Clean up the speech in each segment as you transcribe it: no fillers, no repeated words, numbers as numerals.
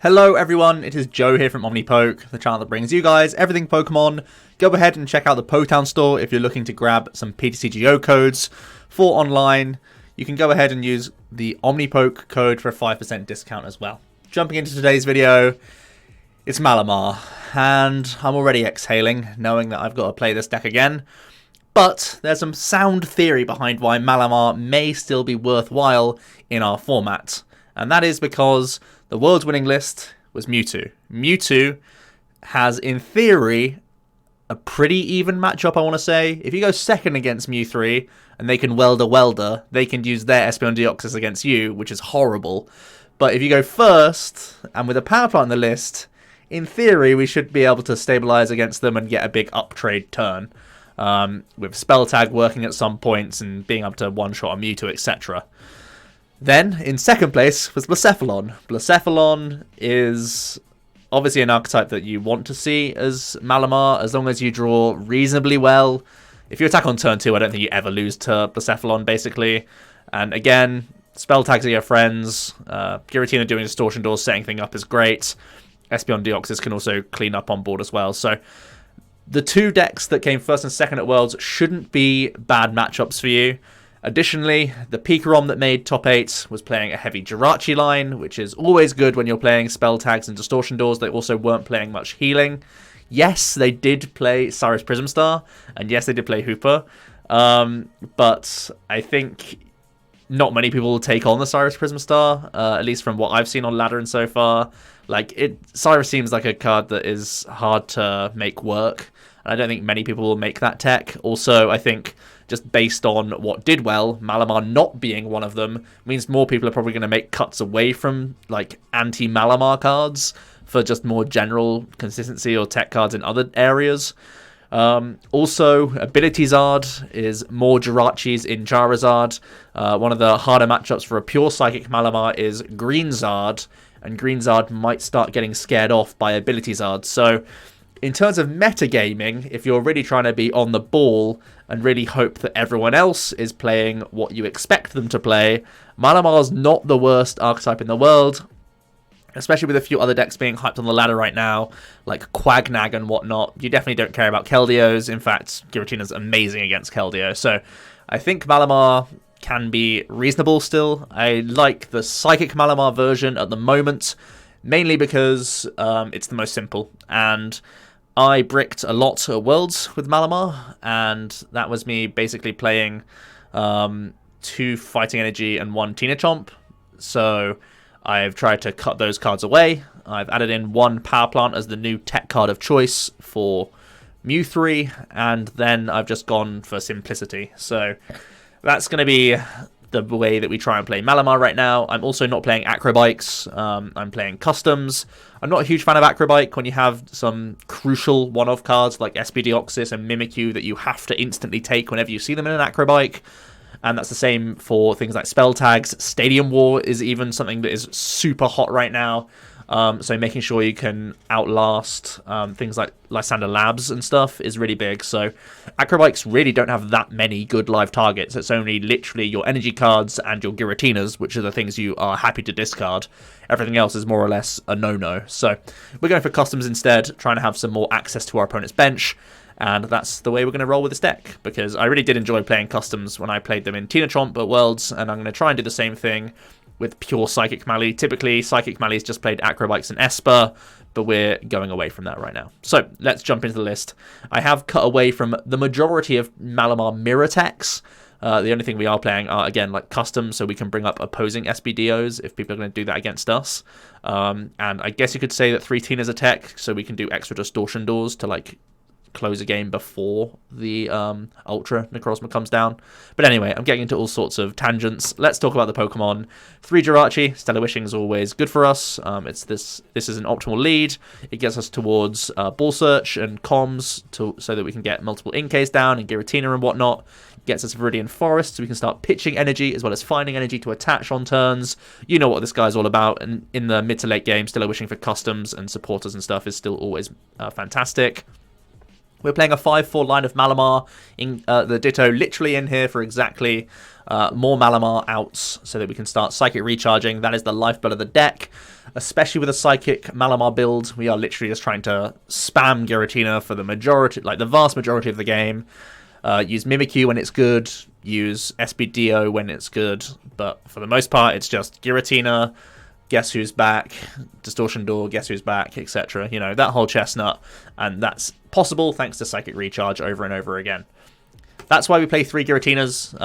Hello everyone, it is Joe here from OmniPoke, the channel that brings you guys everything Pokemon. Go ahead and check out the Potown store if you're looking to grab some TCG codes for online. You can go ahead and use the OmniPoke code for a 5% discount as well. Jumping into today's video, it's Malamar, and I'm already exhaling knowing that I've got to play this deck again. But there's some sound theory behind why Malamar may still be worthwhile in our format, and that is because the world's winning list was Mewtwo. Mewtwo has, in theory, a pretty even matchup, I want to say. If you go second against Mew 3, and they can welder, they can use their Espeon Deoxys against you, which is horrible. But if you go first, and with a Power Plant on the list, in theory, we should be able to stabilize against them and get a big up-trade turn. With Spell Tag working at some points and being able to one-shot a Mewtwo, etc. Then, in second place, was Blacephalon. Blacephalon is obviously an archetype that you want to see as Malamar, as long as you draw reasonably well. If you attack on turn 2, I don't think you ever lose to Blacephalon, basically. And again, spell tags are your friends. Giratina doing Distortion Doors, setting things up is great. Espeon Deoxys can also clean up on board as well. So, the two decks that came first and second at Worlds shouldn't be bad matchups for you. Additionally, the Pikarom that made top 8 was playing a heavy Jirachi line, which is always good when you're playing spell tags and distortion doors. They also weren't playing much healing. Yes, they did play Cyrus Prism Star, and yes, they did play Hooper. But I think not many people will take on the Cyrus Prism Star, at least from what I've seen on Ladder and so far. Cyrus seems like a card that is hard to make work. I don't think many people will make that tech. Also, I think just based on what did well, Malamar not being one of them means more people are probably going to make cuts away from like anti-Malamar cards for just more general consistency or tech cards in other areas. Also, Ability Zard is more Jirachis in Charizard. One of the harder matchups for a pure Psychic Malamar is Green Zard, and Green Zard might start getting scared off by Ability Zard. So, in terms of metagaming, if you're really trying to be on the ball and really hope that everyone else is playing what you expect them to play, Malamar's not the worst archetype in the world, especially with a few other decks being hyped on the ladder right now, like Quagnag and whatnot. You definitely don't care about Keldeos. In fact, Giratina's amazing against Keldeo. So I think Malamar can be reasonable still. I like the Psychic Malamar version at the moment, mainly because it's the most simple, and I bricked a lot at Worlds with Malamar, and that was me basically playing 2 Fighting Energy and 1 Teenachomp. So I've tried to cut those cards away. I've added in 1 Power Plant as the new tech card of choice for Mew 3, and then I've just gone for simplicity. So that's going to be the way that we try and play Malamar right now. I'm also not playing Acrobikes. I'm playing Customs. I'm not a huge fan of Acrobike when you have some crucial one-off cards like SP Deoxys and Mimikyu that you have to instantly take whenever you see them in an Acrobike. And that's the same for things like Spell Tags. Stadium War is even something that is super hot right now. So making sure you can outlast things like Lysander Labs and stuff is really big. So Acrobikes really don't have that many good live targets. It's only literally your energy cards and your Giratinas, which are the things you are happy to discard. Everything else is more or less a no-no. So we're going for Customs instead, trying to have some more access to our opponent's bench. And that's the way we're going to roll with this deck, because I really did enjoy playing Customs when I played them in Teenachomp at Worlds, and I'm going to try and do the same thing with pure Psychic Mally. Typically, Psychic Mally's just played Acrobikes and Esper, but we're going away from that right now. So, let's jump into the list. I have cut away from the majority of Malamar mirror techs. The only thing we are playing are, again, like Customs, so we can bring up opposing SBDOs if people are going to do that against us. And I guess you could say that 3 Tina's a tech, so we can do extra Distortion Doors to, like, close a game before the Ultra Necrozma comes down. But anyway, I'm getting into all sorts of tangents. Let's talk about the Pokemon. 3 Jirachi. Stellar Wishing is always good for us. This is an optimal lead. It gets us towards Ball Search and Comms so that we can get multiple Inkays down and Giratina and whatnot. It gets us Viridian Forest so we can start pitching energy as well as finding energy to attach on turns. You know what this guy's all about. And in the mid to late game, Stellar Wishing for Customs and supporters and stuff is still always fantastic. We're playing a 5-4 line of Malamar, in the Ditto literally in here for exactly more Malamar outs so that we can start Psychic recharging. That is the lifeblood of the deck, especially with a Psychic Malamar build. We are literally just trying to spam Giratina for the majority, like the vast majority of the game. Use Mimikyu when it's good, use Espeon Deoxys when it's good, but for the most part it's just Giratina, guess who's back, Distortion Door, guess who's back, etc. You know, that whole chestnut, and that's possible thanks to Psychic Recharge over and over again. That's why we play 3 Giratinas.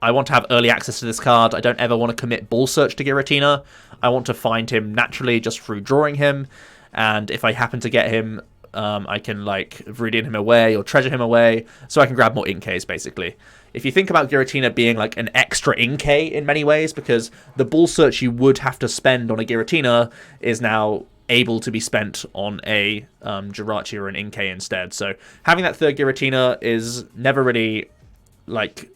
I want to have early access to this card. I don't ever want to commit Ball Search to Giratina. I want to find him naturally just through drawing him, and if I happen to get him, I can like Viridian him away or treasure him away so I can grab more Inkays basically. If you think about Giratina being like an extra Inkay in many ways, because the Ball Search you would have to spend on a Giratina is now able to be spent on a Jirachi or an Inkay instead. So having that third Giratina is never really like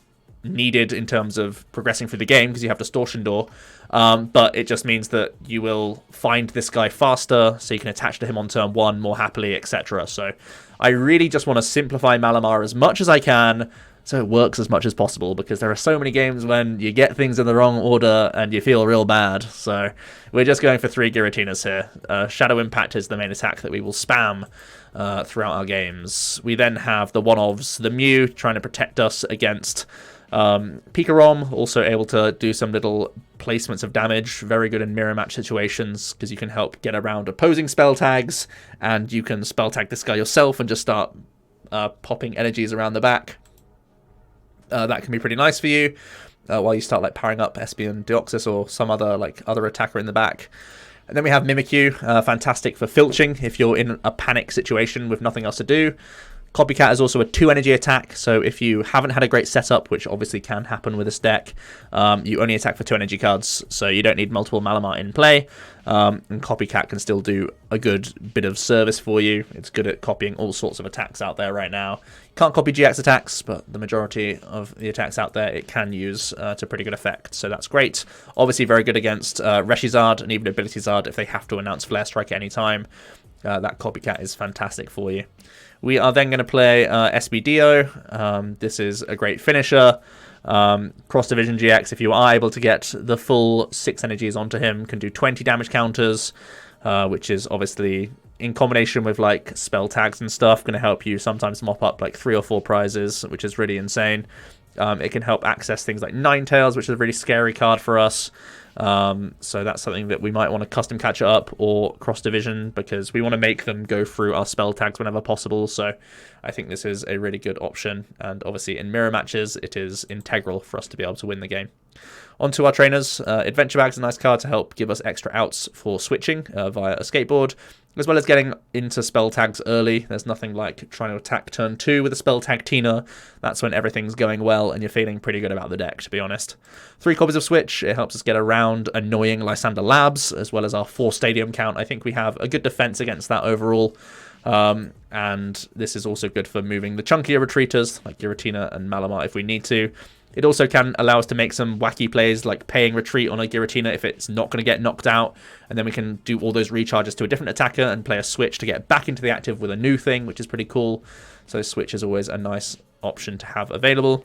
needed in terms of progressing through the game because you have Distortion Door, but it just means that you will find this guy faster so you can attach to him on turn 1 more happily, etc. So I really just want to simplify Malamar as much as I can so it works as much as possible, because there are so many games when you get things in the wrong order and you feel real bad. So we're just going for 3 Giratinas here. Shadow Impact is the main attack that we will spam throughout our games. We then have the one-ofs, the Mew trying to protect us against Pikarom, also able to do some little placements of damage, very good in mirror match situations because you can help get around opposing spell tags, and you can spell tag this guy yourself and just start popping energies around the back. That can be pretty nice for you while you start like powering up Espeon Deoxys or some other attacker in the back. And then we have Mimikyu, fantastic for filching if you're in a panic situation with nothing else to do. Copycat is also a 2 energy attack, so if you haven't had a great setup, which obviously can happen with this deck, you only attack for 2 energy cards, so you don't need multiple Malamar in play, and Copycat can still do a good bit of service for you. It's good at copying all sorts of attacks out there right now. Can't copy GX attacks, but the majority of the attacks out there it can use to pretty good effect, so that's great. Obviously very good against Reshizard and even Ability Zard if they have to announce Flare Strike at any time. That Copycat is fantastic for you. We are then going to play Espeon Deoxys. This is a great finisher. Cross Division GX, if you are able to get the full 6 energies onto him, can do 20 damage counters, which is obviously in combination with like spell tags and stuff going to help you sometimes mop up like 3 or 4 prizes, which is really insane. It can help access things like Ninetales, which is a really scary card for us. So that's something that we might want to custom catch up or cross division, because we want to make them go through our spell tags whenever possible. So I think this is a really good option, and obviously in mirror matches it is integral for us to be able to win the game. Onto our trainers. Adventure Bag's a nice card to help give us extra outs for switching via Escape Board, as well as getting into spell tags early. There's nothing like trying to attack turn 2 with a spell tag Tina. That's when everything's going well and you're feeling pretty good about the deck, to be honest. 3 copies of Switch. It helps us get around annoying Lysander Labs, as well as our 4 stadium count. I think we have a good defense against that overall. And this is also good for moving the chunkier retreaters like Giratina and Malamar if we need to. It also can allow us to make some wacky plays like paying retreat on a Giratina if it's not going to get knocked out, and then we can do all those recharges to a different attacker and play a switch to get back into the active with a new thing, which is pretty cool. So switch is always a nice option to have available.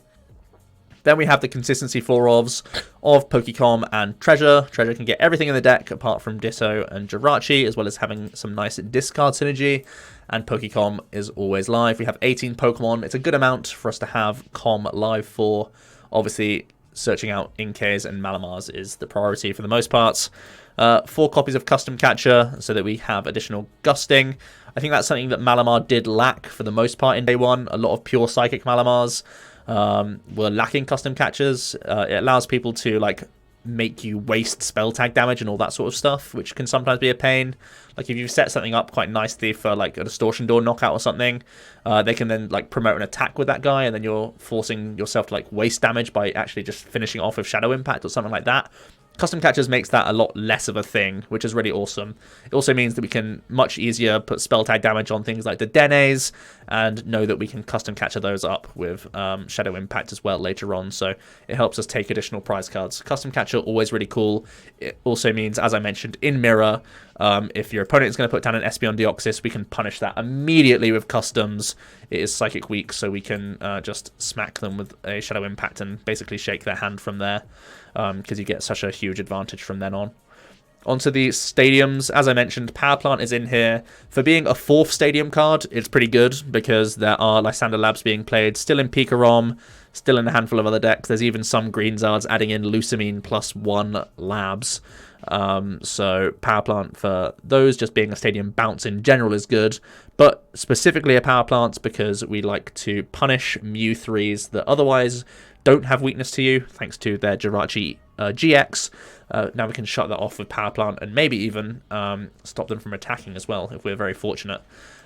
Then we have the consistency 4-ofs of Pokémon and Treasure. Treasure can get everything in the deck apart from Ditto and Jirachi, as well as having some nice discard synergy. And Pokémon is always live. We have 18 Pokemon. It's a good amount for us to have Com live for. Obviously, searching out Inkays and Malamars is the priority for the most part. 4 copies of Custom Catcher so that we have additional Gusting. I think that's something that Malamar did lack for the most part in day 1. A lot of pure Psychic Malamars were lacking Custom Catchers. It allows people to like make you waste spell tag damage and all that sort of stuff, which can sometimes be a pain. Like if you set something up quite nicely for like a Distortion Door knockout or something, they can then like promote an attack with that guy, and then you're forcing yourself to like waste damage by actually just finishing off with Shadow Impact or something like that. Custom catchers makes that a lot less of a thing, which is really awesome. It also means that we can much easier put spell tag damage on things like the Denes, and know that we can custom catcher those up with Shadow Impact as well later on, so it helps us take additional prize cards. Custom catcher, always really cool. It also means, as I mentioned, in Mirror, if your opponent is going to put down an Espeon Deoxys, we can punish that immediately with customs. It is Psychic weak, so we can just smack them with a Shadow Impact and basically shake their hand from there, because you get such a huge advantage from then on. Onto the stadiums. As I mentioned, Power Plant is in here. For being a 4th stadium card, it's pretty good because there are Lysander Labs being played, still in Pika-Rom, still in a handful of other decks. There's even some green Zards adding in Lusamine +1 Labs. So Power Plant for those, just being a stadium bounce in general is good, but specifically a Power Plant because we like to punish Mew 3s that otherwise don't have weakness to you, thanks to their Jirachi GX. Now we can shut that off with Power Plant and maybe even stop them from attacking as well, if we're very fortunate.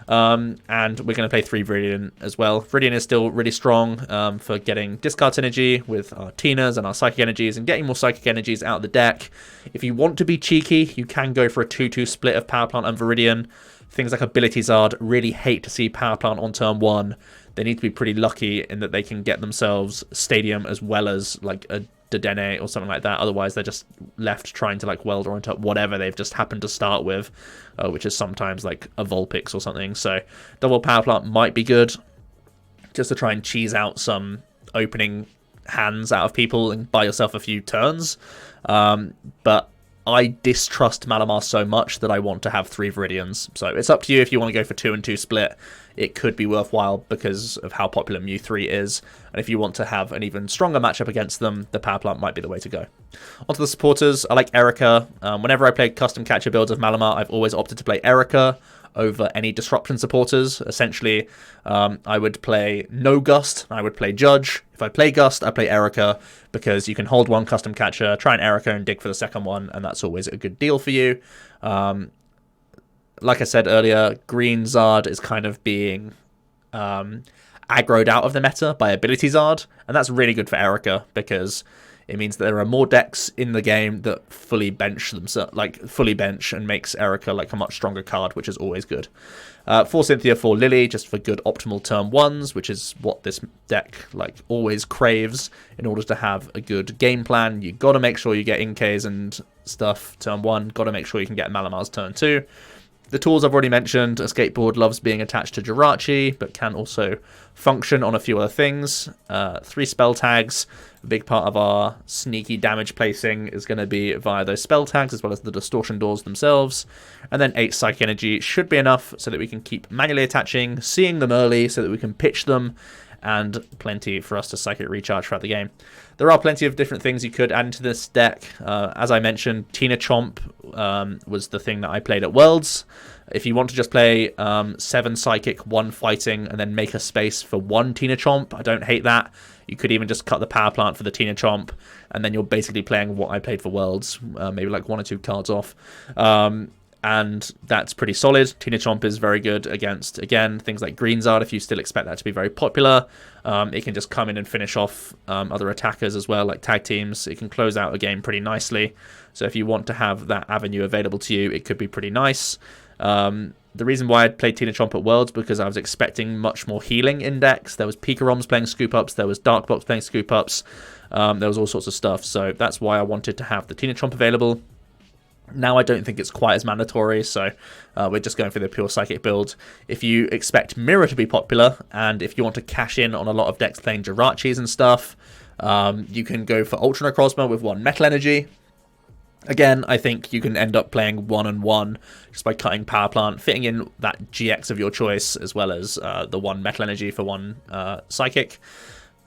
And we're going to play 3 Viridian as well. Viridian is still really strong for getting discard synergy with our Tinas and our Psychic Energies and getting more Psychic Energies out of the deck. If you want to be cheeky, you can go for a 2-2 split of Power Plant and Viridian. Things like Ability Zard really hate to see Power Plant on turn 1. They need to be pretty lucky in that they can get themselves Stadium as well as like a Dedenne or something like that. Otherwise, they're just left trying to like weld or into whatever they've just happened to start with, which is sometimes like a Vulpix or something. So double Power Plant might be good just to try and cheese out some opening hands out of people and buy yourself a few turns. But I distrust Malamar so much that I want to have 3 Viridians. So it's up to you if you want to go for 2-2 split. It could be worthwhile because of how popular Mew 3 is. And if you want to have an even stronger matchup against them, the Power Plant might be the way to go. Onto the supporters, I like Erika. Whenever I play custom catcher builds of Malamar, I've always opted to play Erika over any disruption supporters. Essentially, I would play no Gust, I would play Judge. If I play Gust, I play Erika, because you can hold one custom catcher, try an Erika and dig for the second one, and that's always a good deal for you. Like I said earlier, Green Zard is kind of being aggroed out of the meta by Ability Zard, and that's really good for Erika, because it means that there are more decks in the game that fully bench themselves, like fully bench, and makes Erika like a much stronger card, which is always good. For Cynthia, for Lillie, just for good optimal turn 1s, which is what this deck like always craves. In order to have a good game plan, you got to make sure you get Inkays and stuff turn 1. Got to make sure you can get Malamar's turn 2. The tools I've already mentioned. Escape Board loves being attached to Jirachi, but can also function on a few other things. 3 spell tags. A big part of our sneaky damage placing is going to be via those spell tags, as well as the distortion doors themselves. And then 8 Psychic Energy should be enough so that we can keep manually attaching, seeing them early so that we can pitch them, and plenty for us to Psychic Recharge throughout the game. There are plenty of different things you could add into this deck. As I mentioned, Tina Chomp was the thing that I played at Worlds. If you want to just play 7 Psychic, 1 Fighting, and then make a space for 1 Tina Chomp, I don't hate that. You could even just cut the Power Plant for the Tina Chomp, and then you're basically playing what I played for Worlds, maybe like 1 or 2 cards off. And that's pretty solid. Tina Chomp is very good against, again, things like Green Zard, if you still expect that to be very popular. It can just come in and finish off other attackers as well, like tag teams. It can close out a game pretty nicely. So if you want to have that avenue available to you, it could be pretty nice. The reason why I played Tina Chomp at Worlds, because I was expecting much more healing in decks. There was Pika-Roms playing Scoop-Ups, there was Dark Box playing Scoop-Ups, there was all sorts of stuff. So that's why I wanted to have the Tina Chomp available. Now I don't think it's quite as mandatory, so we're just going for the pure Psychic build. If you expect Mirror to be popular, and if you want to cash in on a lot of decks playing Jirachis and stuff, you can go for Ultra Necrozma with 1 Metal Energy. Again, I think you can end up playing 1 and 1 just by cutting Power Plant, fitting in that GX of your choice, as well as the 1 Metal Energy for 1 Psychic.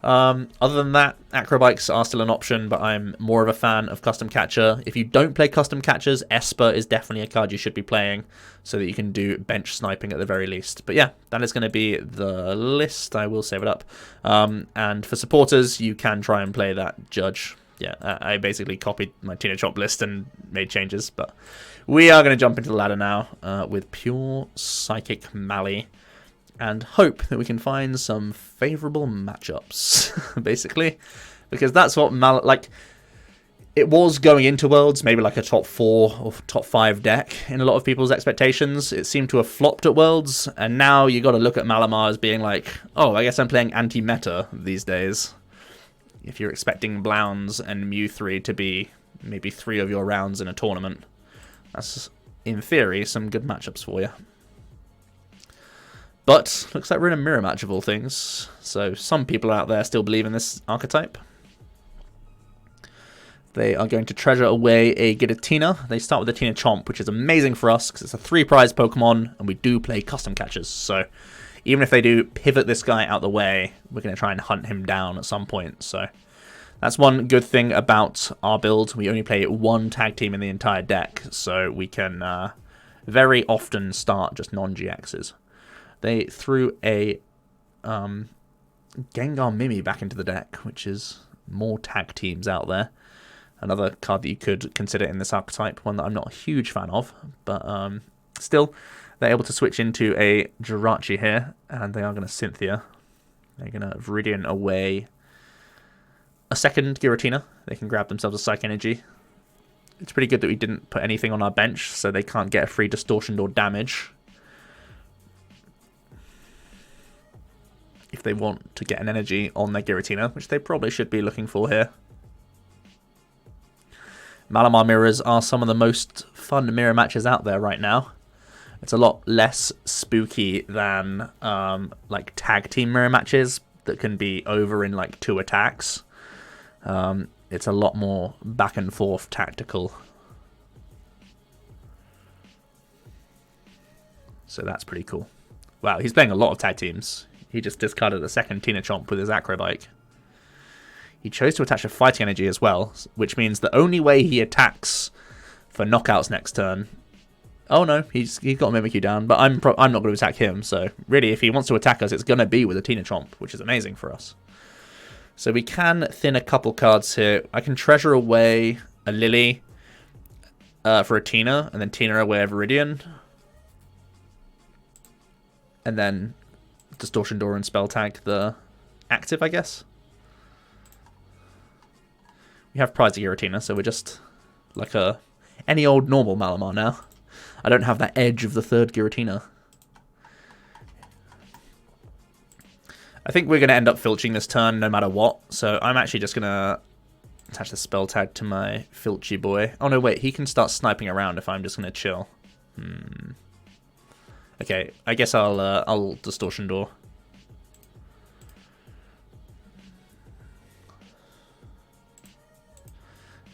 Other than that, Acrobikes are still an option, but I'm more of a fan of Custom Catcher. If you don't play Custom Catchers, Esper is definitely a card you should be playing, so that you can do bench sniping at the very least. But yeah, that is going to be the list. I will save it up. And for supporters, you can try and play that Judge. Yeah, I basically copied my Tina Chomp list and made changes, but we are going to jump into the ladder now with pure Psychic Mally, and hope that we can find some favourable matchups, basically, because that's what It was going into Worlds, maybe like a top 4 or top 5 deck in a lot of people's expectations. It seemed to have flopped at Worlds, and now you got to look at Malamar as being like, oh, I guess I'm playing anti-meta these days. If you're expecting Blounds and Mew 3 to be maybe 3 of your rounds in a tournament, that's, in theory, some good matchups for you. But looks like we're in a mirror match of all things, so some people out there still believe in this archetype. They are going to treasure away a Giratina. They start with a Tina Chomp, which is amazing for us because it's a 3-prize Pokemon, and we do play custom catchers. So even if they do pivot this guy out the way, we're going to try and hunt him down at some point. So that's one good thing about our build. We only play one tag team in the entire deck, so we can very often start just non-GXs. They threw a Gengar Mimi back into the deck, which is more tag teams out there. Another card that you could consider in this archetype, one that I'm not a huge fan of, but still, they're able to switch into a Jirachi here, and they are going to Cynthia. They're going to Viridian away a second Giratina. They can grab themselves a Psych Energy. It's pretty good that we didn't put anything on our bench, so they can't get a free Distortion or damage. If they want to get an energy on their Giratina, which they probably should be looking for here. Malamar mirrors are some of the most fun mirror matches out there right now. It's a lot less spooky than like tag team mirror matches that can be over in like 2 attacks. It's a lot more back and forth tactical. So that's pretty cool. Wow, he's playing a lot of tag teams. He just discarded a second Tina Chomp with his Acrobike. He chose to attach a Fighting Energy as well, which means the only way he attacks for knockouts next turn... Oh no, he's got Mimikyu down, but I'm not going to attack him, so really if he wants to attack us, it's going to be with a Tina Chomp, which is amazing for us. So we can thin a couple cards here. I can treasure away a Lillie for a Tina, and then Tina away a Viridian. And then Distortion Door and Spell Tag the active, I guess. We have Prize of Giratina, so we're just like any old normal Malamar now. I don't have that edge of the third Giratina. I think we're going to end up filching this turn no matter what, so I'm actually just going to attach the Spell Tag to my Filchy boy. Oh no, wait, he can start sniping around if I'm just going to chill. Okay, I guess I'll Distortion Door.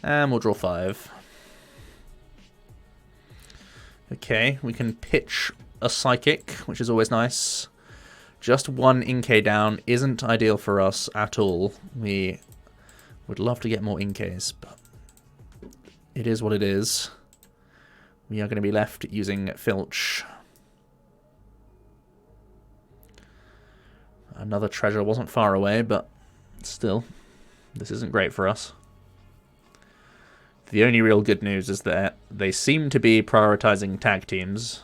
And we'll draw 5. Okay, we can pitch a Psychic, which is always nice. Just one Inkay down isn't ideal for us at all. We would love to get more Inkays, but it is what it is. We are going to be left using Filch. Another treasure wasn't far away, but still, this isn't great for us. The only real good news is that they seem to be prioritizing tag teams.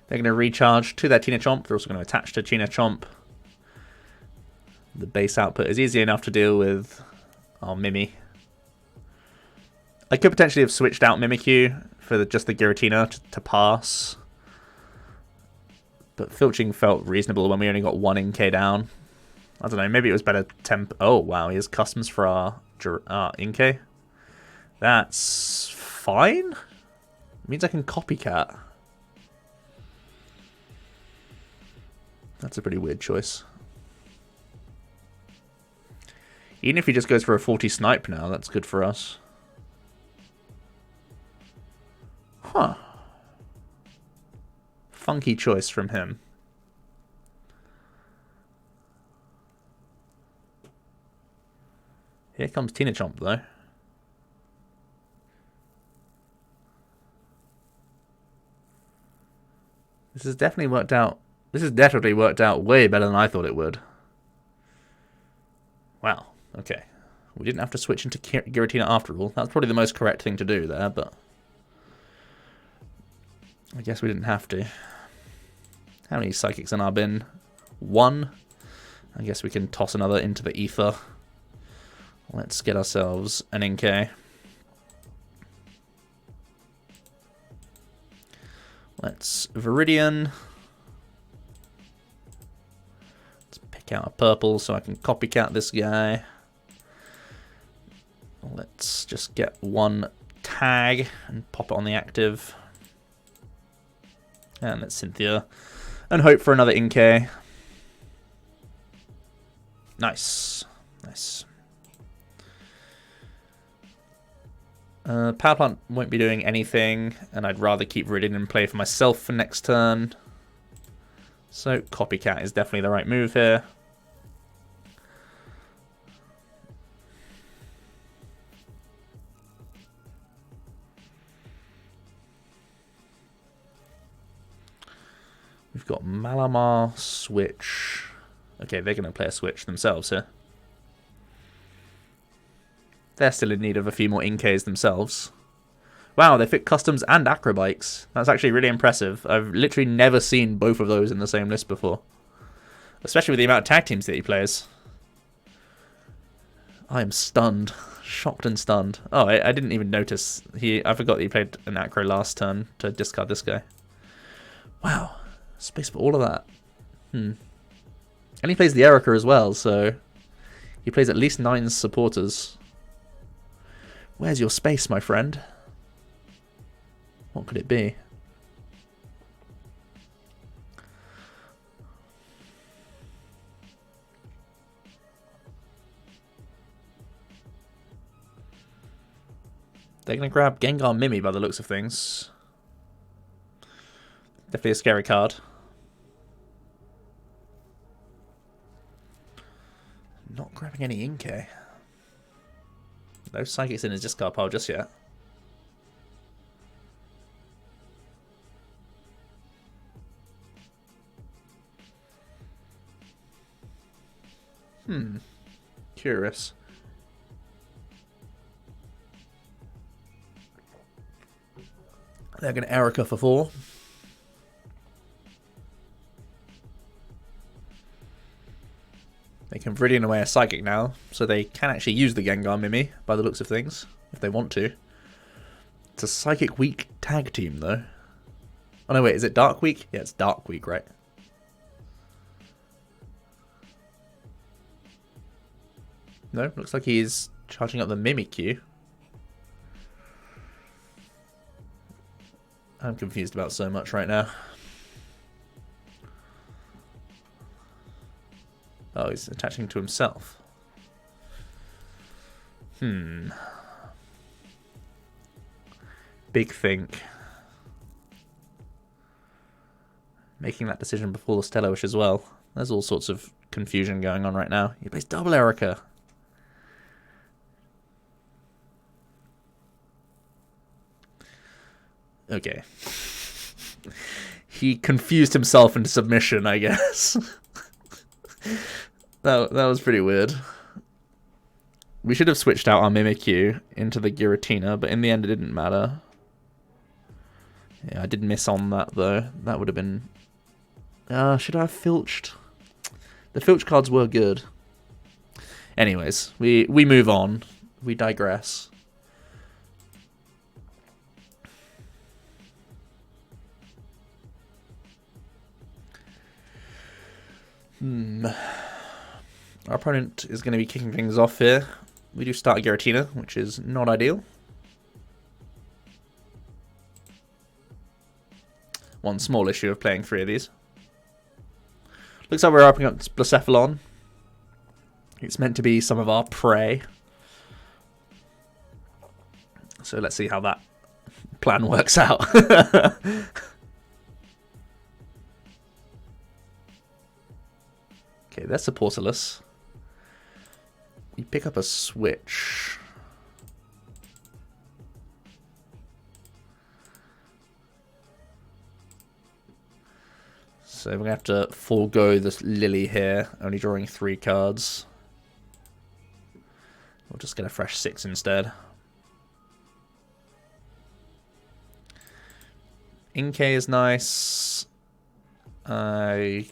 They're going to recharge to their Tina Chomp. They're also going to attach to Tina Chomp. The base output is easy enough to deal with our Mimi. I could potentially have switched out Mimikyu for just the Giratina to pass. But filching felt reasonable when we only got 1 Inkay down. I don't know, maybe it was better temp... Oh, wow, he has customs for our Inkay. That's fine? It means I can copycat. That's a pretty weird choice. Even if he just goes for a 40 snipe now, that's good for us. Huh. Funky choice from him. Here comes Tina Chomp, though. This has definitely worked out. This has definitely worked out way better than I thought it would. Wow. Okay. We didn't have to switch into Giratina after all. That's probably the most correct thing to do there, but I guess we didn't have to. How many psychics in our bin? 1. I guess we can toss another into the ether. Let's get ourselves an Inkay. Let's Viridian. Let's pick out a purple so I can copycat this guy. Let's just get 1 tag and pop it on the active. And let's Cynthia. And hope for another Inkay. Nice. Nice. Power Plant won't be doing anything, and I'd rather keep Viridian in play for myself for next turn. So Copycat is definitely the right move here. We've got Malamar, Switch. Okay, they're going to play a Switch themselves here. They're still in need of a few more Inkays themselves. Wow, they fit Customs and Acrobikes. That's actually really impressive. I've literally never seen both of those in the same list before. Especially with the amount of tag teams that he plays. I am stunned. Shocked and stunned. Oh, I didn't even notice. I forgot that he played an Acro last turn to discard this guy. Wow. Space for all of that. And he plays the Erika as well, so he plays at least 9 supporters. Where's your space, my friend? What could it be? They're going to grab Gengar Mimi by the looks of things. Definitely a scary card. Not grabbing any Inkay. No Psychics in his discard pile just yet. Curious. They're going to Erika for 4. They can Viridian away a Psychic now, so they can actually use the Gengar Mimi, by the looks of things, if they want to. It's a Psychic Week tag team, though. Oh no, wait, is it Dark Week? Yeah, it's Dark Week, right? No, looks like he's charging up the Mimikyu. I'm confused about so much right now. Oh, he's attaching to himself. Big think. Making that decision before the Stellar Wish as well. There's all sorts of confusion going on right now. He plays double Erika. Okay. He confused himself into submission, I guess. That was pretty weird. We should have switched out our Mimikyu into the Giratina, but in the end it didn't matter. Yeah, I did miss on that though. That would have been... should I have filched? The filch cards were good. Anyways, we move on. We digress. Our opponent is going to be kicking things off here. We do start a Giratina, which is not ideal. One small issue of playing 3 of these. Looks like we're opening up Blacephalon. It's meant to be some of our prey. So let's see how that plan works out. Okay, that's a Porcelain. We pick up a Switch. So we're going to have to forego this Lillie here, only drawing 3 cards. We'll just get a fresh 6 instead. Inkay is nice. I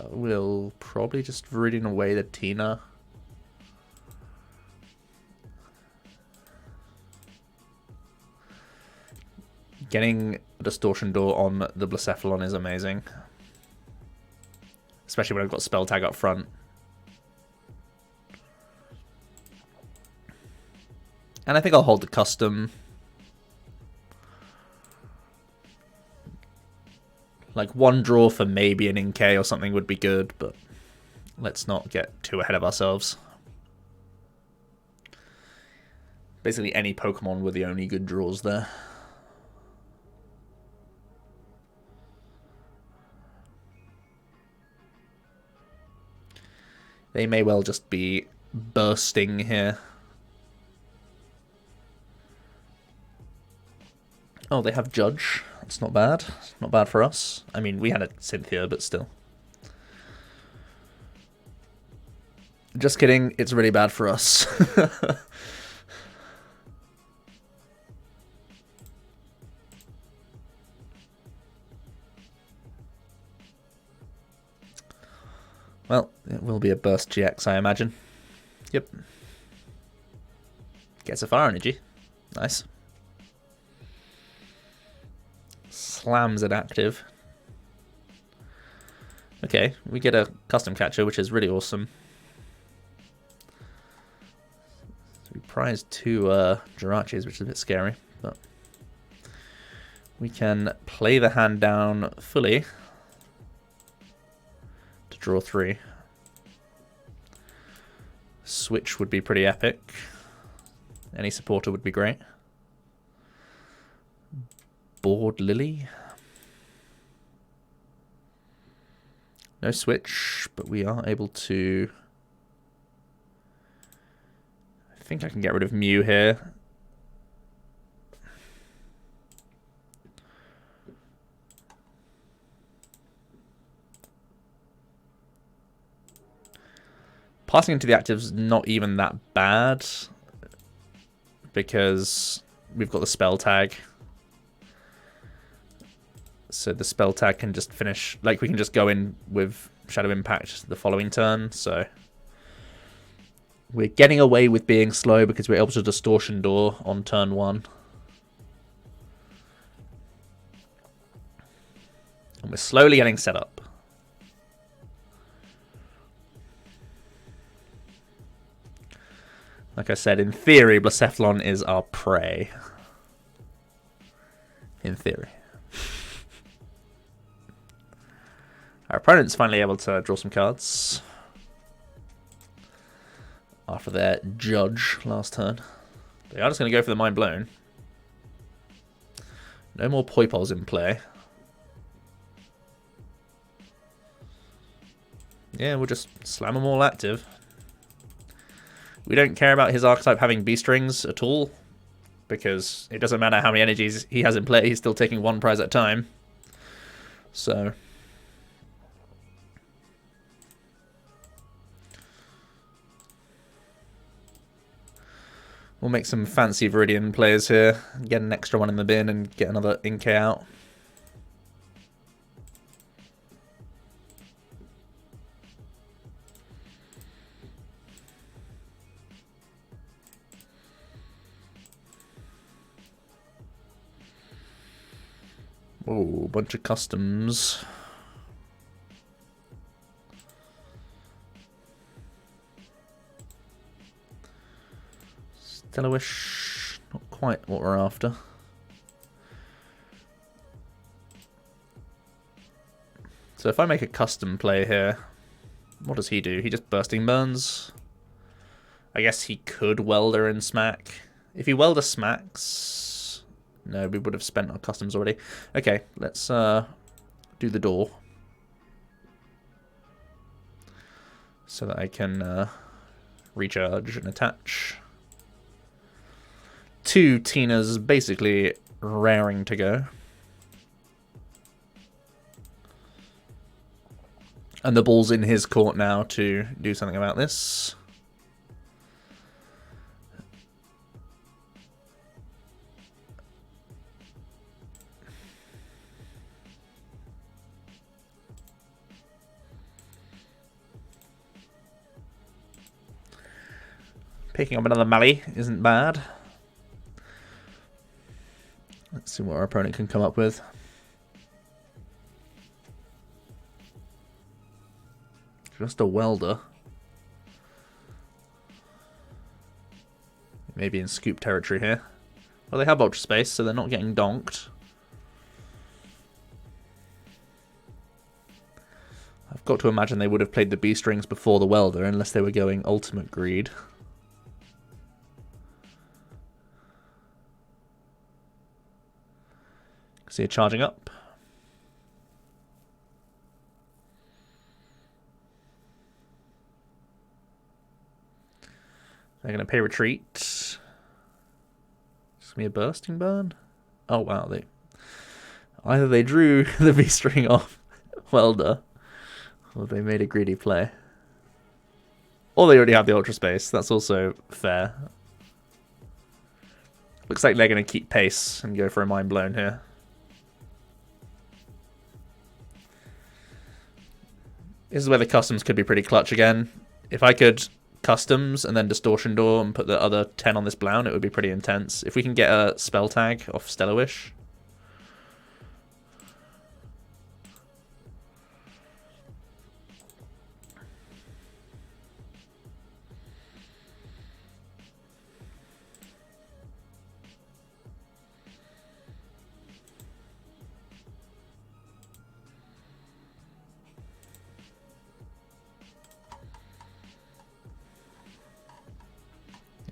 will probably just Viridian away the Tina. Getting a Distortion Door on the Blacephalon is amazing. Especially when I've got Spell Tag up front. And I think I'll hold the custom. Like one draw for maybe an Inkay or something would be good, but let's not get too ahead of ourselves. Basically any Pokemon were the only good draws there. They may well just be bursting here. Oh, they have Judge. That's not bad. Not bad for us. I mean, we had a Cynthia, but still. Just kidding. It's really bad for us. Well, it will be a Burst GX, I imagine. Yep. Gets a Fire Energy. Nice. Slams it active. Okay, we get a Custom Catcher, which is really awesome. So we prize 2 Jirachis, which is a bit scary, but we can play the hand down fully to draw 3. Switch would be pretty epic. Any supporter would be great. Board Lillie. No switch, but we are able to... I think I can get rid of Mew here. Passing into the active's not even that bad, because we've got the spell tag. So the spell tag can just finish, like we can just go in with Shadow Impact the following turn, so we're getting away with being slow because we're able to Distortion Door on turn 1. And we're slowly getting set up. Like I said, in theory, Blacephalon is our prey. In theory. Our opponent's finally able to draw some cards. After their Judge last turn. They are just going to go for the Mind Blown. No more Poipoles in play. Yeah, we'll just slam them all active. We don't care about his archetype having B-strings at all, because it doesn't matter how many energies he has in play, he's still taking 1 prize at a time. So we'll make some fancy Viridian plays here, get an extra one in the bin and get another Inkay out. Oh, bunch of customs. Stellarwish, not quite what we're after. So if I make a custom play here, what does he do? He just Bursting Burns. I guess he could Welder and Smack. If he Welder smacks... No, we would have spent our customs already. Okay, let's do the door. So that I can recharge and attach. 2 Tinas basically raring to go. And the ball's in his court now to do something about this. Picking up another Mally isn't bad. Let's see what our opponent can come up with. Just a welder. Maybe in scoop territory here. Well, they have Ultra Space, so they're not getting donked. I've got to imagine they would have played the B-strings before the welder, unless they were going Ultimate Greed. See it charging up. They're going to pay retreat. It's going to be a bursting burn. Oh wow, either they drew the V-string off welder, or they made a greedy play. Or they already have the Ultra Space. That's also fair. Looks like they're going to keep pace and go for a Mind Blown here. This is where the customs could be pretty clutch again. If I could customs and then Distortion Door and put the other 10 on this Blown, it would be pretty intense. If we can get a spell tag off Stellar Wish.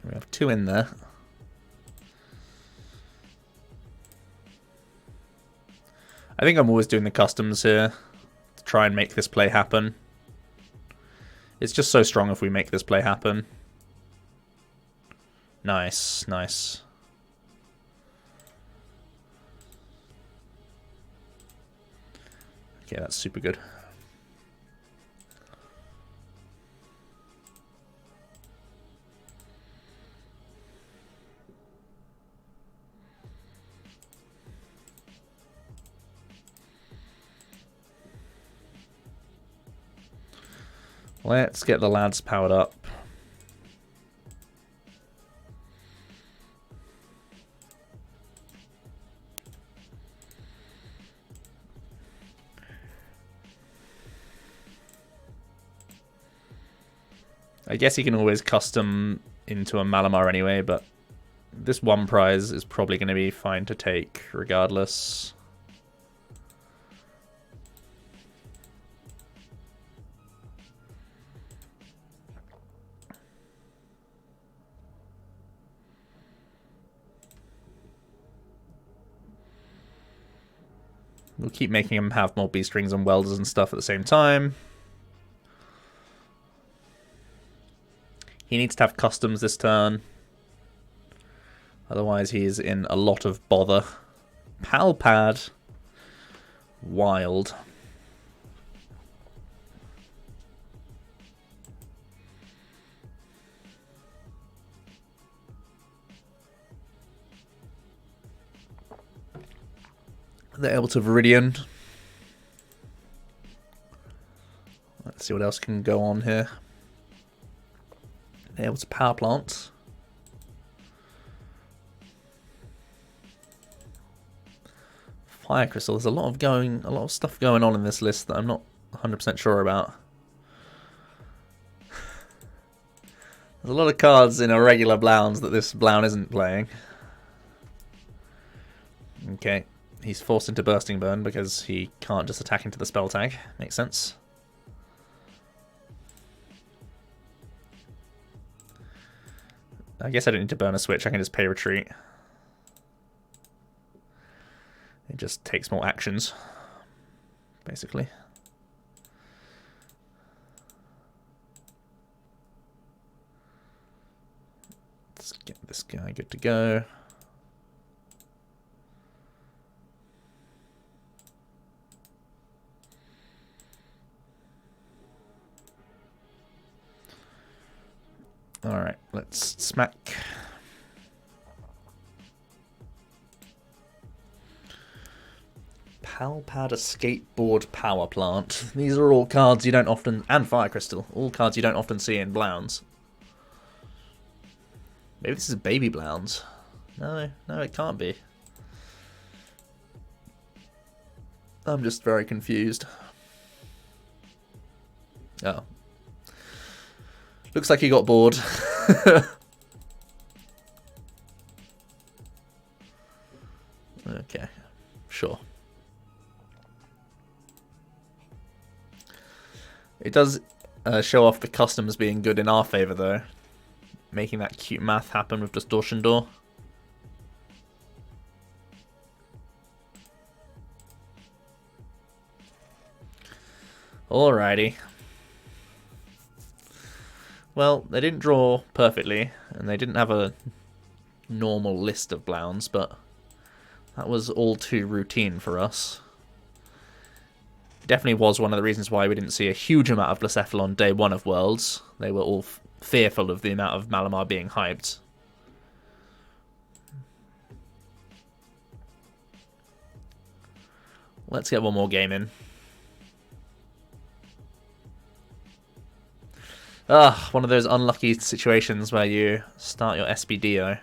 We have 2 in there. I think I'm always doing the customs here to try and make this play happen. It's just so strong if we make this play happen. Nice, nice. Okay, that's super good. Let's get the lads powered up. I guess you can always custom into a Malamar anyway, but this one prize is probably going to be fine to take regardless. We'll keep making him have more B-strings and welders and stuff at the same time. He needs to have customs this turn. Otherwise he's in a lot of bother. Pal Pad. Wild. They're able to Viridian. Let's see what else can go on here. They're able to Power Plant. Fire Crystal. There's a lot of stuff going on in this list that I'm not 100% sure about. There's a lot of cards in irregular Blowns that this Blown isn't playing. Okay. He's forced into Bursting Burn because he can't just attack into the spell tag. Makes sense. I guess I don't need to burn a switch. I can just pay retreat. It just takes more actions, basically. Let's get this guy good to go. Alright, let's smack. Palpad Escape Board Power Plant. These are all cards you don't often... And Fire Crystal. All cards you don't often see in Blounds. Maybe this is Baby Blounds. No, it can't be. I'm just very confused. Oh. Looks like he got bored. Okay, sure. It does show off the customs being good in our favour, though. Making that cute math happen with Distortion Door. Alrighty. Well, they didn't draw perfectly, and they didn't have a normal list of Blounds, but that was all too routine for us. Definitely was one of the reasons why we didn't see a huge amount of Blacephalon on day one of Worlds. They were all fearful of the amount of Malamar being hyped. Let's get one more game in. One of those unlucky situations where you start your SBDO.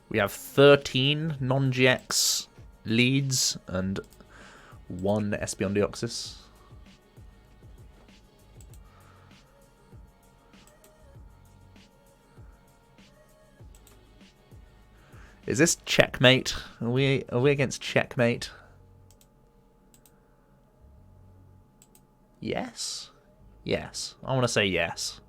We have 13 non-GX leads and 1 Espeon Deoxys. Is this checkmate? Are we against checkmate? Yes. Yes. I want to say yes.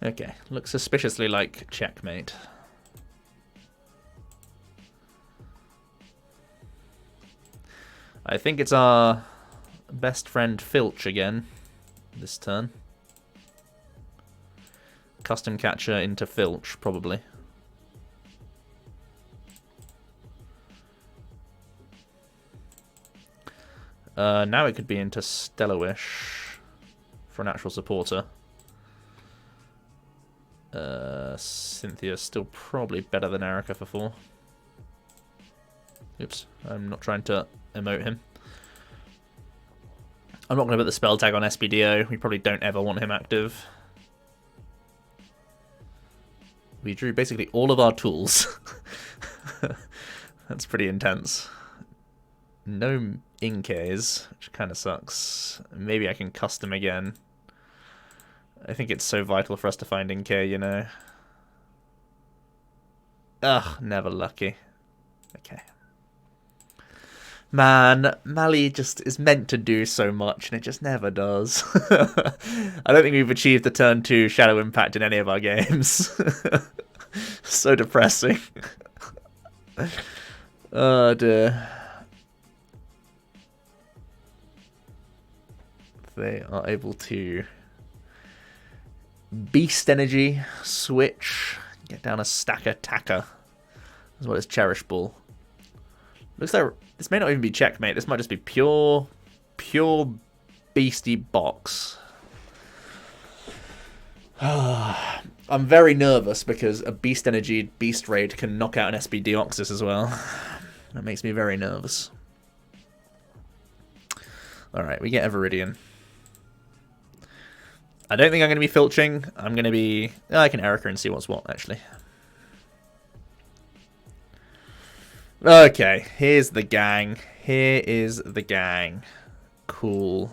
Okay, looks suspiciously like checkmate. I think it's our best friend Filch again this turn. Custom catcher into Filch, probably. Now it could be into Stellarwish for an actual supporter. Cynthia's still probably better than Erika for 4. Oops, I'm not trying to emote him. I'm not going to put the spell tag on SBDO. We probably don't ever want him active. We drew basically all of our tools. That's pretty intense. No Inkays, which kind of sucks. Maybe I can custom again. I think it's so vital for us to find Inkay, you know. Ugh, never lucky. Okay. Man, Mali just is meant to do so much, and it just never does. I don't think we've achieved the turn 2 Shadow Impact in any of our games. So depressing. Oh dear. They are able to Beast Energy, switch, get down a stack attacker, as well as Cherish Ball. Looks like this may not even be checkmate. This might just be pure beastie box. I'm very nervous because a Beast Energy Beast Raid can knock out an SB Deoxys as well. That makes me very nervous. Alright, we get a Viridian. I don't think I'm going to be filching. I'm going to be... I can Erika and see what's what, actually. Okay, here's the gang. Here is the gang. Cool.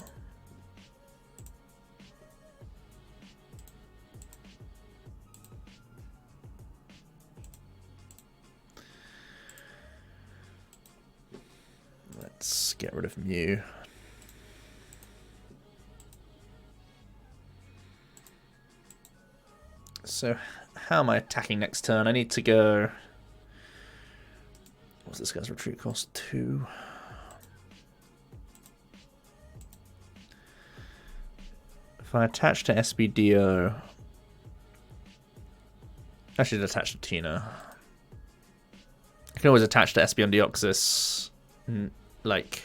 Let's get rid of Mew. So, how am I attacking next turn? I need to go What's this guy's retreat cost? 2. If I attach to SBDO, I should attach to Tina. I can always attach to Espeon Deoxys. Like,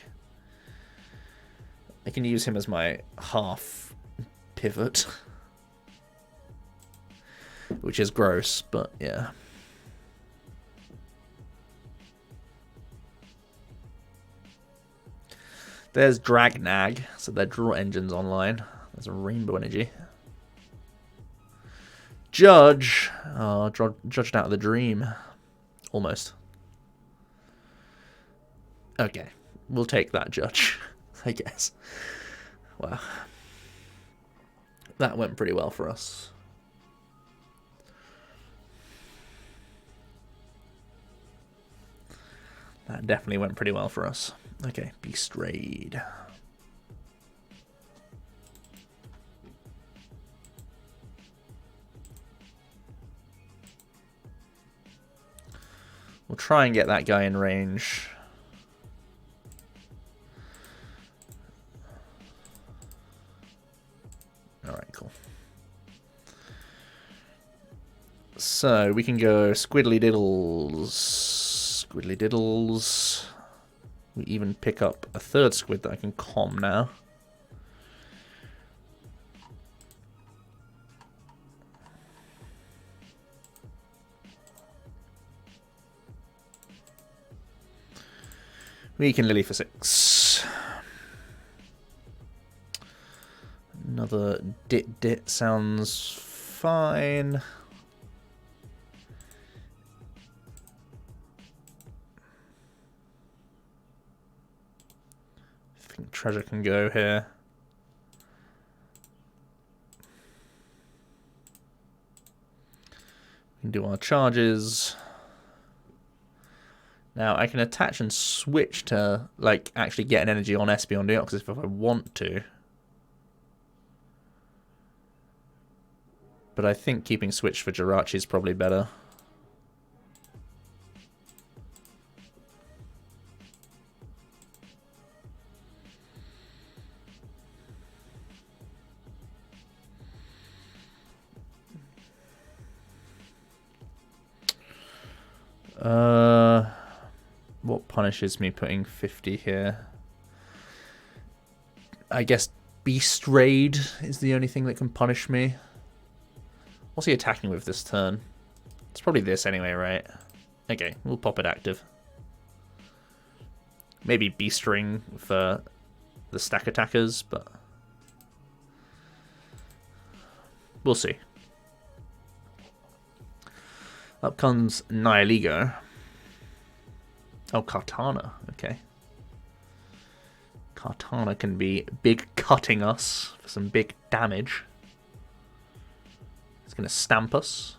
I can use him as my half pivot, which is gross, but yeah. There's Dragnag, so their draw engine's online. There's a Rainbow Energy. Judge! Oh, judged out of the dream. Almost. Okay, we'll take that Judge, I guess. Wow. That went pretty well for us. That definitely went pretty well for us. Okay, Beast Raid. We'll try and get that guy in range. Alright, cool. So, we can go Squiddly Diddles. Squiddly Diddles. We even pick up a third squid that I can calm now. We can Lillie for 6. Another Dit sounds fine. I think Treasure can go here. We can do our charges. Now, I can attach and switch to, like, actually get an energy on Espeon Deoxys if I want to. But I think keeping switch for Jirachi is probably better. What punishes me putting 50 here? I guess Beast Raid is the only thing that can punish me. What's he attacking with this turn? It's probably this anyway, right? Okay, we'll pop it active. Maybe Beast Ring for the stack attackers, but we'll see. Up comes Nihilego. Oh, Kartana. Okay. Kartana can be big cutting us for some big damage. It's going to stamp us.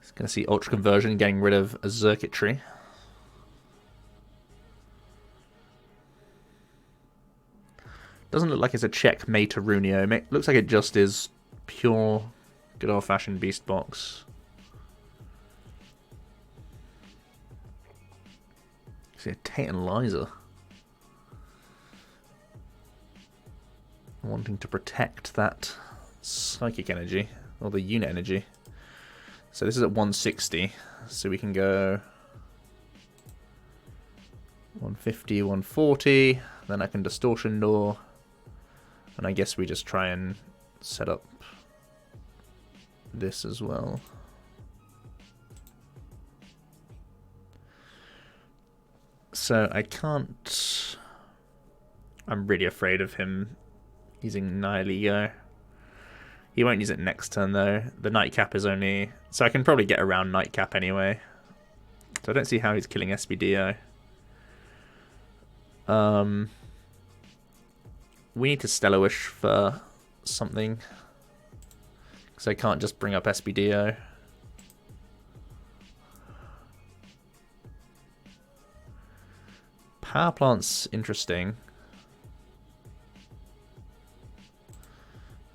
It's going to see Ultra Conversion getting rid of a Circuitry. Doesn't look like it's a checkmate to Runio. Looks like it just is pure, good old-fashioned Beast Box. See a Tantalizer. Wanting to protect that psychic energy, or the unit energy. So this is at 160, so we can go 150, 140, then I can Distortion Door. And I guess we just try and set up this as well. So I can't... I'm really afraid of him using Nihilego. He won't use it next turn though. The Nightcap is only... So I can probably get around Nightcap anyway. So I don't see how he's killing SBDO. We need to Stellar Wish for something. Because I can't just bring up SBDO. Power Plant's interesting.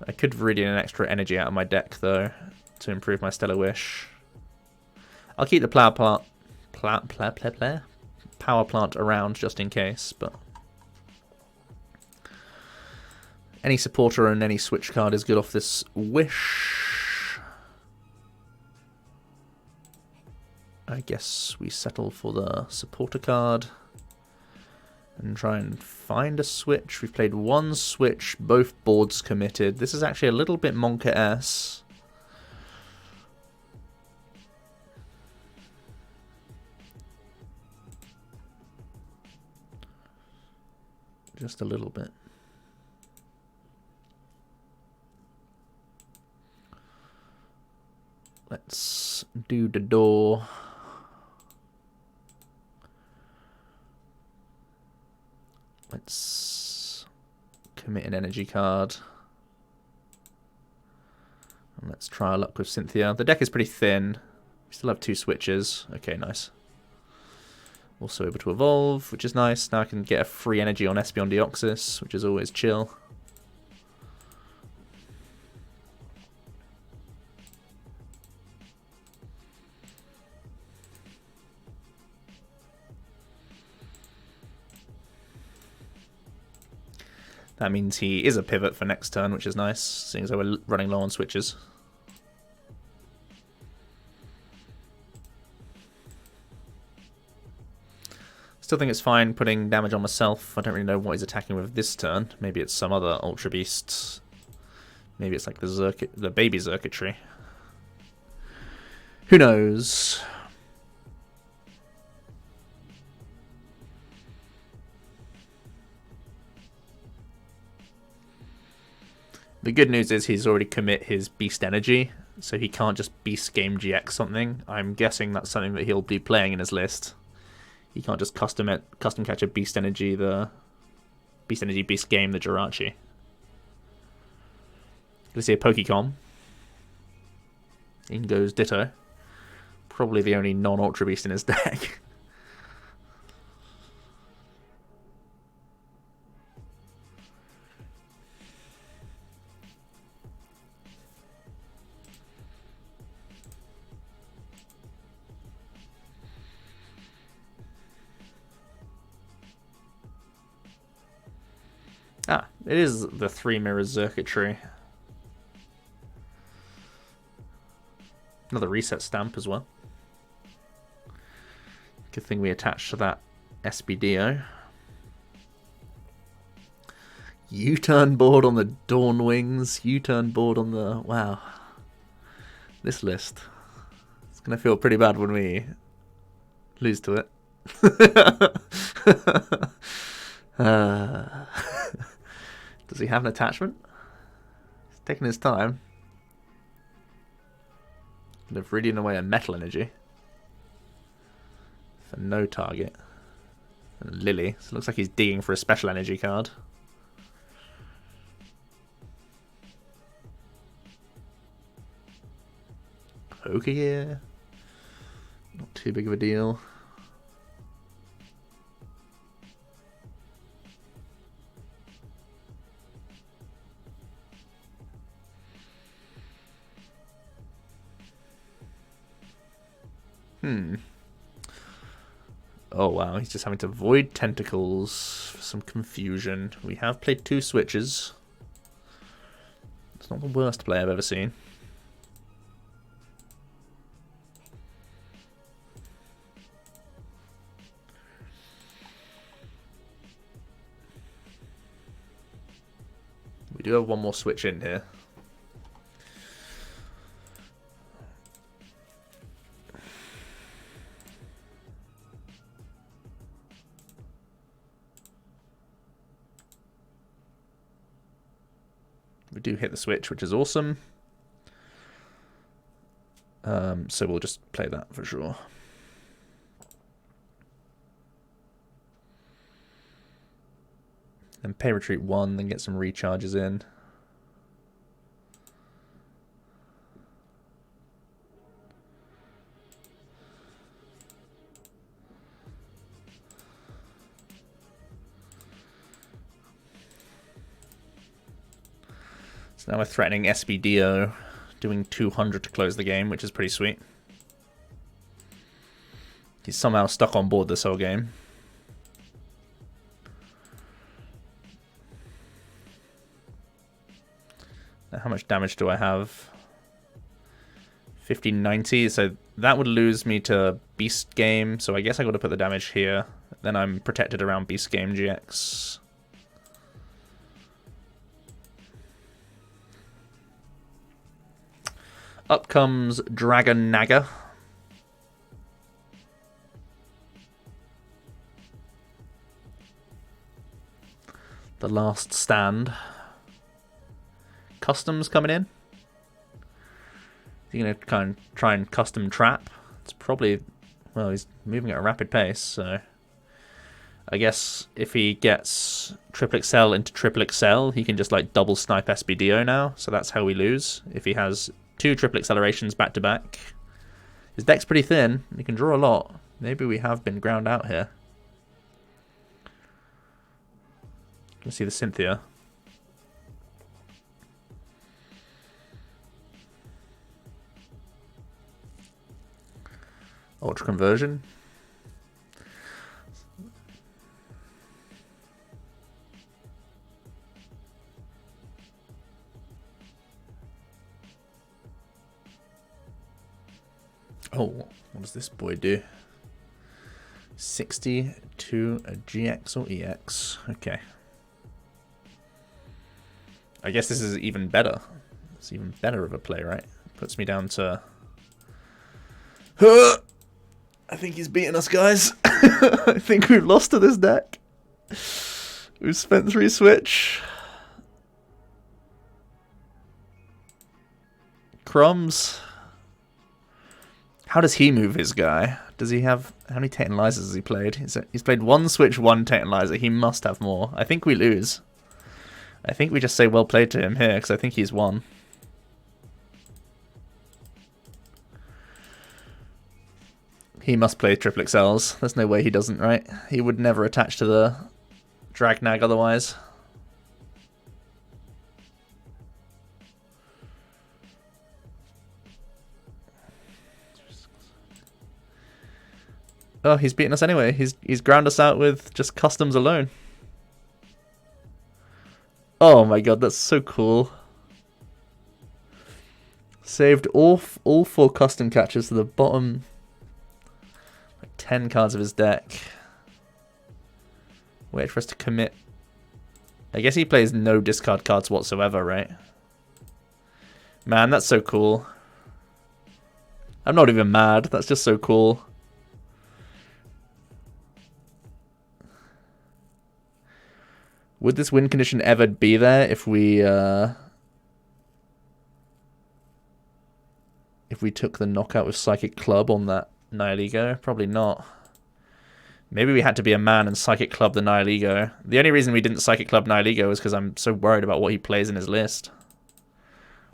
I could Viridian an extra energy out of my deck, though, to improve my Stellar Wish. I'll keep the Power Plant around just in case, but any supporter and any switch card is good off this Wish. I guess we settle for the supporter card and try and find a switch. We've played one switch, both boards committed. This is actually a little bit Monka-esque. Just a little bit. Let's do the door. Let's commit an energy card. And let's try our luck with Cynthia. The deck is pretty thin. We still have 2 switches. Okay, nice. Also able to evolve, which is nice. Now I can get a free energy on Espeon Deoxys, which is always chill. That means he is a pivot for next turn, which is nice, seeing as though we're running low on switches. Still think it's fine putting damage on myself. I don't really know what he's attacking with this turn. Maybe it's some other Ultra Beast. Maybe it's like the baby Circuitry. Who knows? The good news is he's already commit his Beast Energy, so he can't just Beast Game GX something. I'm guessing that's something that he'll be playing in his list. He can't just custom catch a Beast Energy, the Beast Energy Beast Game, the Jirachi. Gonna see a Pokémon. In goes Ditto. Probably the only non-Ultra Beast in his deck. Ah, it is the 3 mirror Circuitry. Another reset stamp as well. Good thing we attached to that SBDO. U-turn board on the Dawn Wings. U-turn board on the... Wow. This list. It's going to feel pretty bad when we lose to it. Does he have an attachment? He's taking his time. They're Viridian away a Metal Energy. For no target. And Lillie. So it looks like he's digging for a special energy card. Poke here. Not too big of a deal. Oh wow, he's just having to avoid tentacles for some confusion. We have played 2 switches. It's not the worst play I've ever seen. We do have one more switch in here. We do hit the switch, which is awesome. So we'll just play that for sure. Then pay retreat 1, then get some recharges in. So now we're threatening SBDO, doing 200 to close the game, which is pretty sweet. He's somehow stuck on board this whole game. Now, how much damage do I have? 1590, so that would lose me to Beast Game, so I guess I got to put the damage here. Then I'm protected around Beast Game GX. Up comes Dragon Naga. The last stand. Customs coming in. You're going to try and custom trap. It's probably, well, he's moving at a rapid pace, so I guess if he gets triple XL into triple XL, he can just like double snipe SBDO now, so that's how we lose. If he has 2 triple accelerations back to back. His deck's pretty thin, he can draw a lot. Maybe we have been ground out here. Let's see the Cynthia. Ultra conversion. Oh, what does this boy do? 60 to a GX or EX. Okay. I guess this is even better. It's even better of a play, right? Puts me down to... I think he's beating us, guys. I think we've lost to this deck. We've spent 3 Switch. Crumbs. How does he move his guy? Does he have... How many Tantalizers has he played? He's played 1 Switch, 1 Tantalizer. He must have more. I think we lose. I think we just say well played to him here, because I think he's won. He must play triple XLs. There's no way he doesn't, right? He would never attach to the Dragnag otherwise. Oh, he's beating us anyway. He's ground us out with just customs alone. Oh my god, that's so cool. Saved all 4 custom catchers to the bottom 10 cards of his deck. Wait for us to commit. I guess he plays no discard cards whatsoever, right? Man, that's so cool. I'm not even mad. That's just so cool. Would this win condition ever be there if we took the knockout with Psychic Club on that Nihilego? Probably not. Maybe we had to be a man and Psychic Club the Nihilego. The only reason we didn't Psychic Club Nihilego is because I'm so worried about what he plays in his list.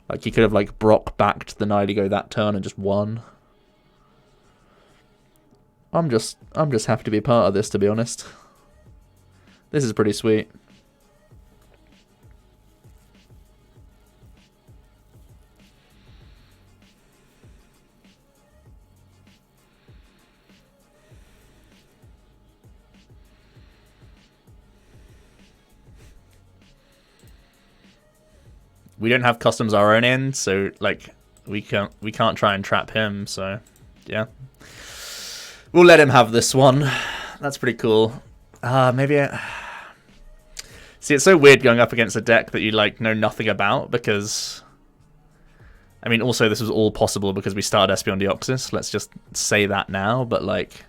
Like, he could have, like, Brock backed the Nihilego that turn and just won. I'm just happy to be part of this, to be honest. This is pretty sweet. We don't have customs our own end, so like we can't try and trap him, so yeah. We'll let him have this one. That's pretty cool. Maybe see, it's so weird going up against a deck that you like know nothing about, because I mean, also this was all possible because we started Espeon Deoxys. Let's just say that now, but like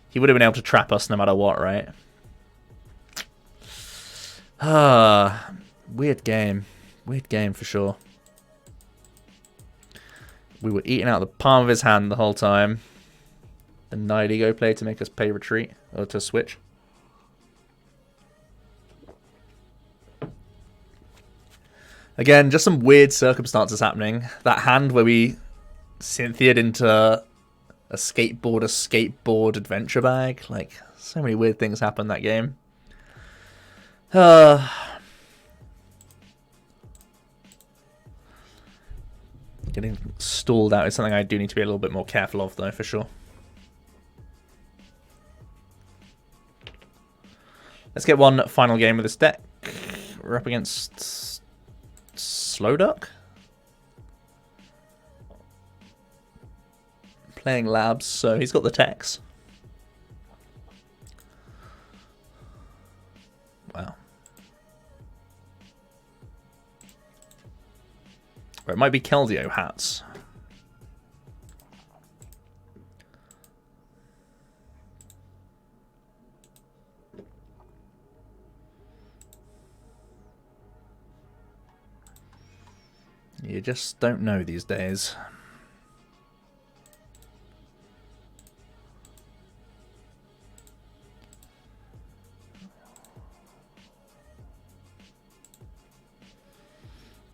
he would have been able to trap us no matter what, right? Weird game. Weird game for sure. We were eating out of the palm of his hand the whole time. The Nihilego play to make us pay retreat, or to switch. Again, just some weird circumstances happening. That hand where we Cynthia'd into Escape Board adventure bag. Like, so many weird things happened that game. Getting stalled out is something I do need to be a little bit more careful of, though, for sure. Let's get one final game with this deck. We're up against Slowduck. Playing Labs, so he's got the techs. Wow. Or it might be Keldeo hats. You just don't know these days.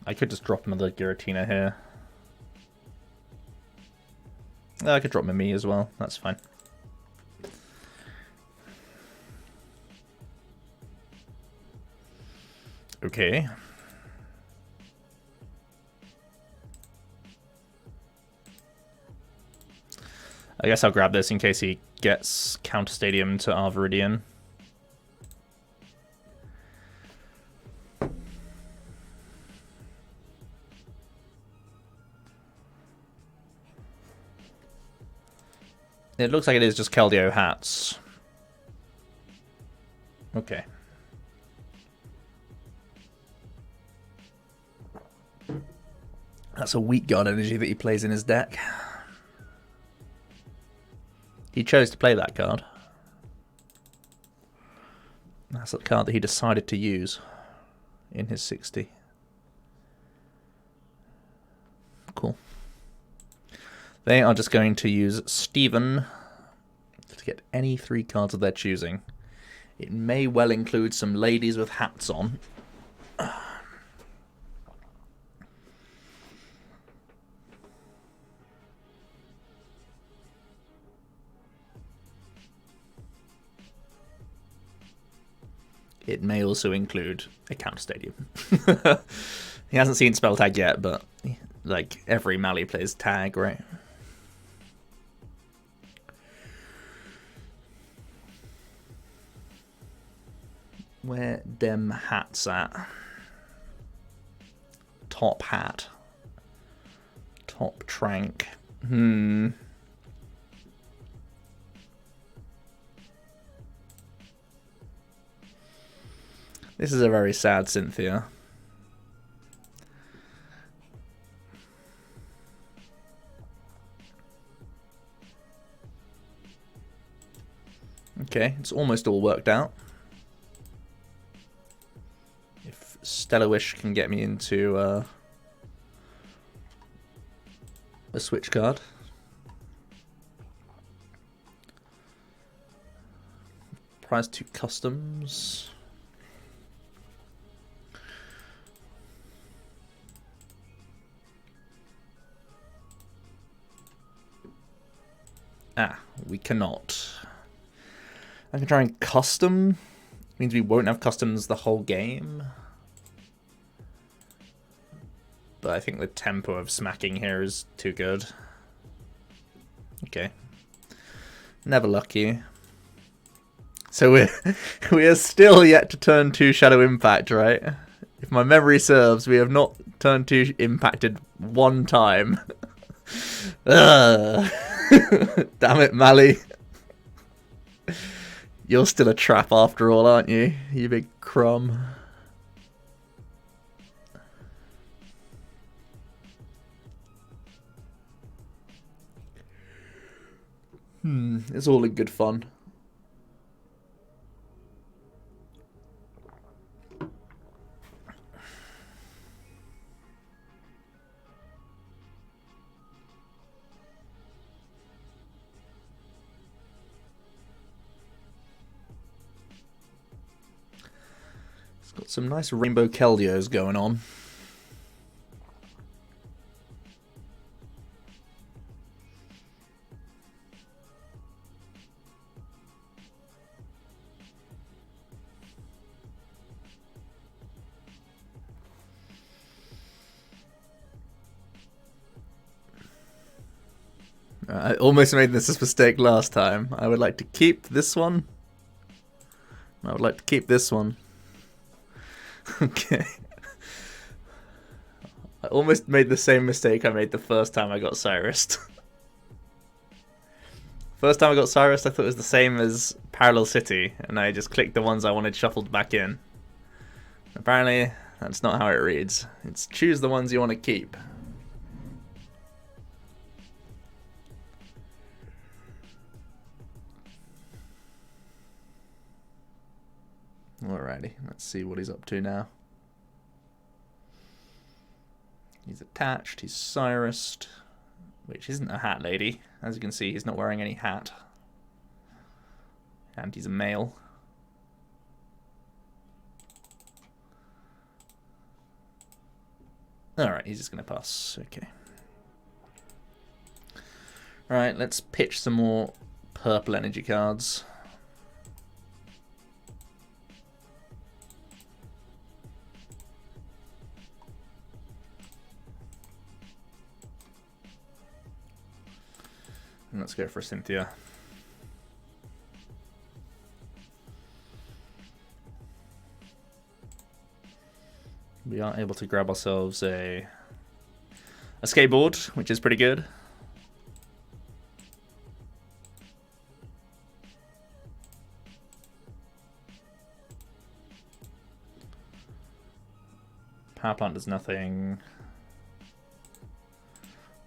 I could just drop another Giratina here. I could drop Mimi as well, that's fine. Okay. I guess I'll grab this in case he gets Counter Stadium to our Viridian. It looks like it is just Keldeo hats. Okay. That's a weak guard energy that he plays in his deck. He chose to play that card. That's the card that he decided to use in his 60. Cool. They are just going to use Steven to get any 3 cards of their choosing. It may well include some ladies with hats on. It may also include a Counter Stadium. He hasn't seen Spell Tag yet, but like every Mally plays Tag, right? Where dem hats at? Top hat. Top trank. This is a very sad Cynthia. Okay, it's almost all worked out. If Stellar Wish can get me into a Switch card. Prize 2 customs. Ah, we cannot. I can try and custom. Means we won't have customs the whole game. But I think the tempo of smacking here is too good. Okay. Never lucky. So we are still yet to turn 2 Shadow Impact, right? If my memory serves, we have not turned 2 impacted one time. Ugh. Damn it, Mally. You're still a trap after all, aren't you? You big crumb. It's all in good fun. Got some nice rainbow Keldeos going on. I almost made this mistake last time. I would like to keep this one. I would like to keep this one. Okay. I almost made the same mistake I made the first time I got Cyrus. First time I got Cyrus, I thought it was the same as Parallel City, and I just clicked the ones I wanted shuffled back in. Apparently, that's not how it reads. It's choose the ones you want to keep. Alrighty, let's see what he's up to now. He's attached, he's Cyrused, which isn't a hat lady. As you can see, he's not wearing any hat. And he's a male. Alright, he's just going to pass. Okay. Alright, let's pitch some more purple energy cards. And let's go for Cynthia. We are able to grab ourselves a Escape Board, which is pretty good. Power Plant does nothing.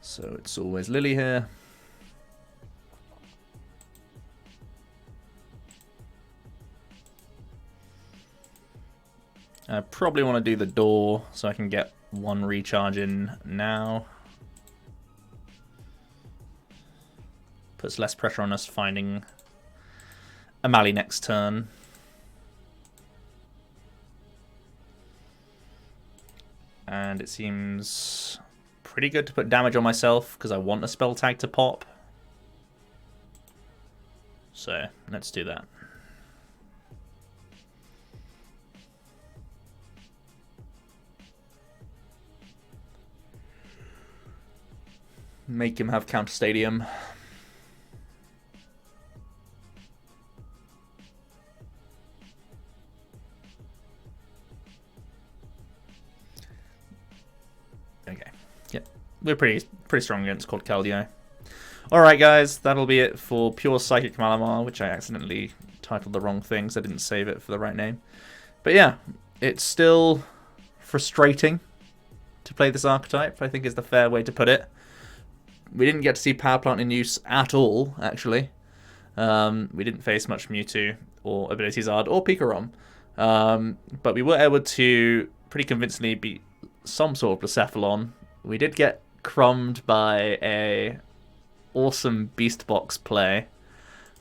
So it's always Lillie here. I probably want to do the door so I can get one recharge in now. Puts less pressure on us finding a Mally next turn. And it seems pretty good to put damage on myself because I want a spell tag to pop. So let's do that. Make him have Counter Stadium. Okay. Yep. We're pretty strong against Quad Keldeo. Alright guys, that'll be it for Pure Psychic Malamar, which I accidentally titled the wrong thing, so I didn't save it for the right name. But yeah, it's still frustrating to play this archetype, I think is the fair way to put it. We didn't get to see Power Plant in use at all, actually. We didn't face much Mewtwo or Ability Zard or Pikarom. But we were able to pretty convincingly beat some sort of Blacephalon. We did get crumbed by a awesome Beast Box play.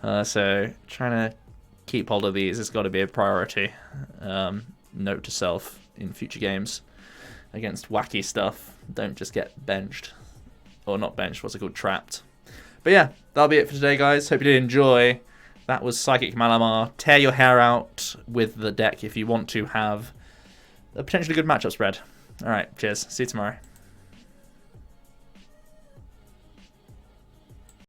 So trying to keep hold of these has got to be a priority. Note to self in future games. Against wacky stuff, don't just get benched. Or not benched, what's it called? Trapped. But yeah, that'll be it for today, guys. Hope you did enjoy. That was Psychic Malamar. Tear your hair out with the deck if you want to have a potentially good matchup spread. Alright, cheers. See you tomorrow.